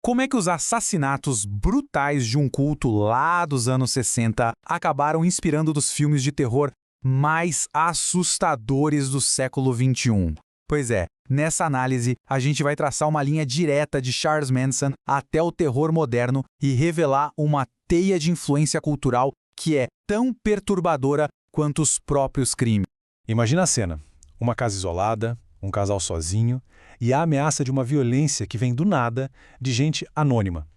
Como é que os assassinatos brutais de um culto lá dos anos 60 acabaram inspirando dos filmes de terror mais assustadores do século XXI? Pois é, nessa análise a gente vai traçar uma linha direta de Charles Manson até o terror moderno e revelar uma teia de influência cultural que é tão perturbadora quanto os próprios crimes. Imagina a cena: uma casa isolada, um casal sozinho e a ameaça de uma violência que vem do nada, de gente anônima.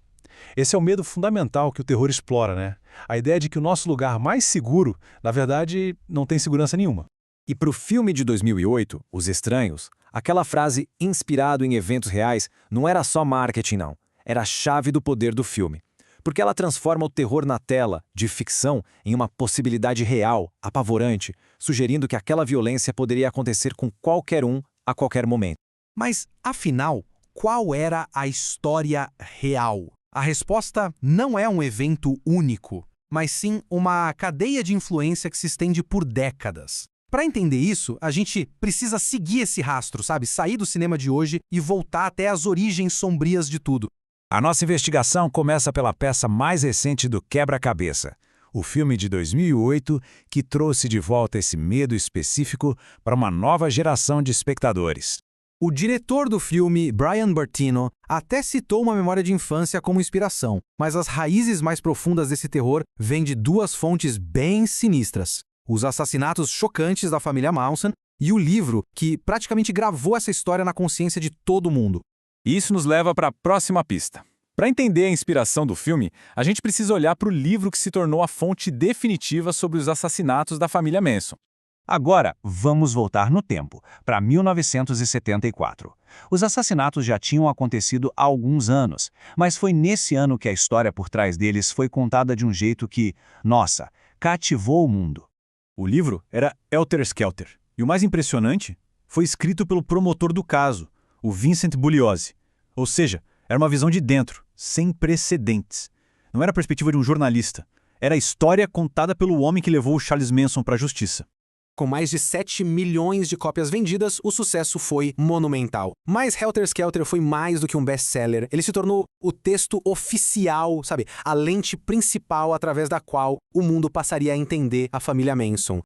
Esse é o medo fundamental que o terror explora, né? A ideia de que o nosso lugar mais seguro, na verdade, não tem segurança nenhuma. E para o filme de 2008, Os Estranhos, aquela frase inspirado em eventos reais não era só marketing, não. Era a chave do poder do filme. Porque ela transforma o terror na tela, de ficção, em uma possibilidade real, apavorante, sugerindo que aquela violência poderia acontecer com qualquer um, a qualquer momento. Mas, afinal, qual era a história real? A resposta não é um evento único, mas sim uma cadeia de influência que se estende por décadas. Para entender isso, a gente precisa seguir esse rastro, sabe? Sair do cinema de hoje e voltar até as origens sombrias de tudo. A nossa investigação começa pela peça mais recente do quebra-cabeça, o filme de 2008 que trouxe de volta esse medo específico para uma nova geração de espectadores. O diretor do filme, Brian Bertino, até citou uma memória de infância como inspiração, mas as raízes mais profundas desse terror vêm de duas fontes bem sinistras: os assassinatos chocantes da família Manson e o livro que praticamente gravou essa história na consciência de todo mundo. Isso nos leva para a próxima pista. Para entender a inspiração do filme, a gente precisa olhar para o livro que se tornou a fonte definitiva sobre os assassinatos da família Manson. Agora, vamos voltar no tempo, para 1974. Os assassinatos já tinham acontecido há alguns anos, mas foi nesse ano que a história por trás deles foi contada de um jeito que, nossa, cativou o mundo. O livro era Helter Skelter, e o mais impressionante, foi escrito pelo promotor do caso, o Vincent Bugliosi. Ou seja, era uma visão de dentro, sem precedentes. Não era a perspectiva de um jornalista, era a história contada pelo homem que levou o Charles Manson para a justiça. Com mais de 7 milhões de cópias vendidas, o sucesso foi monumental. Mas Helter Skelter foi mais do que um best-seller. Ele se tornou o texto oficial, sabe? A lente principal através da qual o mundo passaria a entender a família Manson.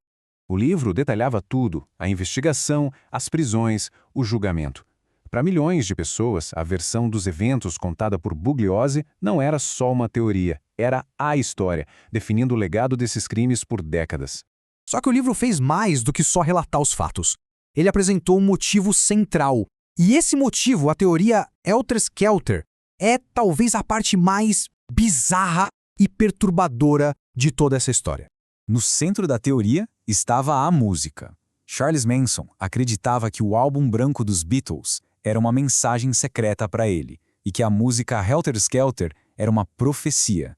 O livro detalhava tudo: a investigação, as prisões, o julgamento. Para milhões de pessoas, a versão dos eventos contada por Bugliosi não era só uma teoria, era a história, definindo o legado desses crimes por décadas. Só que o livro fez mais do que só relatar os fatos. Ele apresentou um motivo central. E esse motivo, a teoria Helter Skelter, é talvez a parte mais bizarra e perturbadora de toda essa história. No centro da teoria estava a música. Charles Manson acreditava que o álbum branco dos Beatles era uma mensagem secreta para ele, e que a música Helter Skelter era uma profecia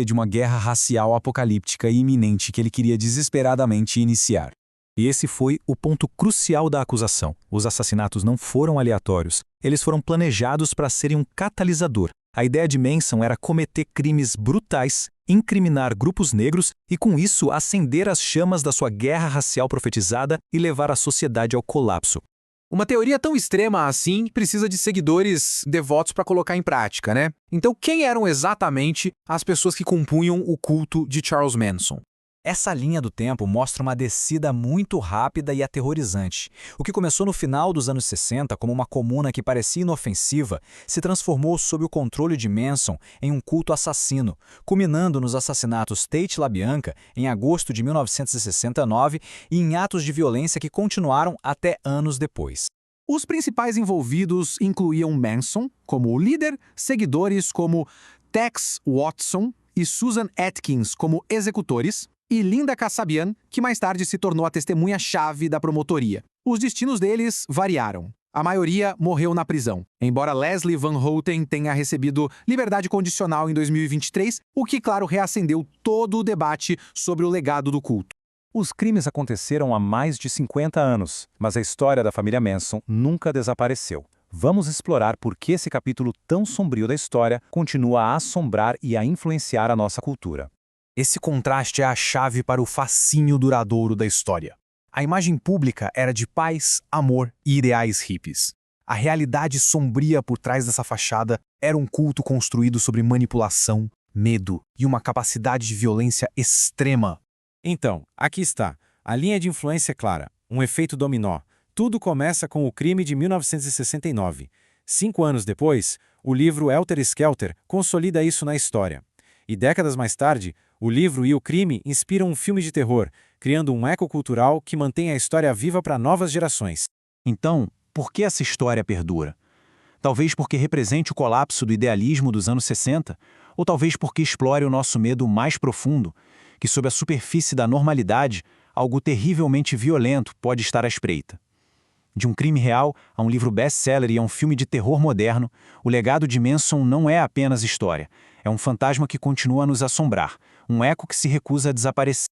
de uma guerra racial apocalíptica e iminente que ele queria desesperadamente iniciar. E esse foi o ponto crucial da acusação. Os assassinatos não foram aleatórios, eles foram planejados para serem um catalisador. A ideia de Manson era cometer crimes brutais, incriminar grupos negros e, com isso, acender as chamas da sua guerra racial profetizada e levar a sociedade ao colapso. Uma teoria tão extrema assim precisa de seguidores devotos para colocar em prática, né? Então, quem eram exatamente as pessoas que compunham o culto de Charles Manson? Essa linha do tempo mostra uma descida muito rápida e aterrorizante. O que começou no final dos anos 60 como uma comuna que parecia inofensiva, se transformou sob o controle de Manson em um culto assassino, culminando nos assassinatos Tate LaBianca em agosto de 1969 e em atos de violência que continuaram até anos depois. Os principais envolvidos incluíam Manson como o líder, seguidores como Tex Watson e Susan Atkins como executores, e Linda Kasabian, que mais tarde se tornou a testemunha-chave da promotoria. Os destinos deles variaram. A maioria morreu na prisão, embora Leslie Van Houten tenha recebido liberdade condicional em 2023, o que, claro, reacendeu todo o debate sobre o legado do culto. Os crimes aconteceram há mais de 50 anos, mas a história da família Manson nunca desapareceu. Vamos explorar por que esse capítulo tão sombrio da história continua a assombrar e a influenciar a nossa cultura. Esse contraste é a chave para o fascínio duradouro da história. A imagem pública era de paz, amor e ideais hippies. A realidade sombria por trás dessa fachada era um culto construído sobre manipulação, medo e uma capacidade de violência extrema. Então, aqui está. A linha de influência é clara. Um efeito dominó. Tudo começa com o crime de 1969. 5 anos depois, o livro Helter Skelter consolida isso na história. E décadas mais tarde, o livro e o crime inspiram um filme de terror, criando um eco cultural que mantém a história viva para novas gerações. Então, por que essa história perdura? Talvez porque represente o colapso do idealismo dos anos 60, ou talvez porque explore o nosso medo mais profundo, que sob a superfície da normalidade, algo terrivelmente violento pode estar à espreita. De um crime real a um livro best-seller e a um filme de terror moderno, o legado de Manson não é apenas história, é um fantasma que continua a nos assombrar, um eco que se recusa a desaparecer.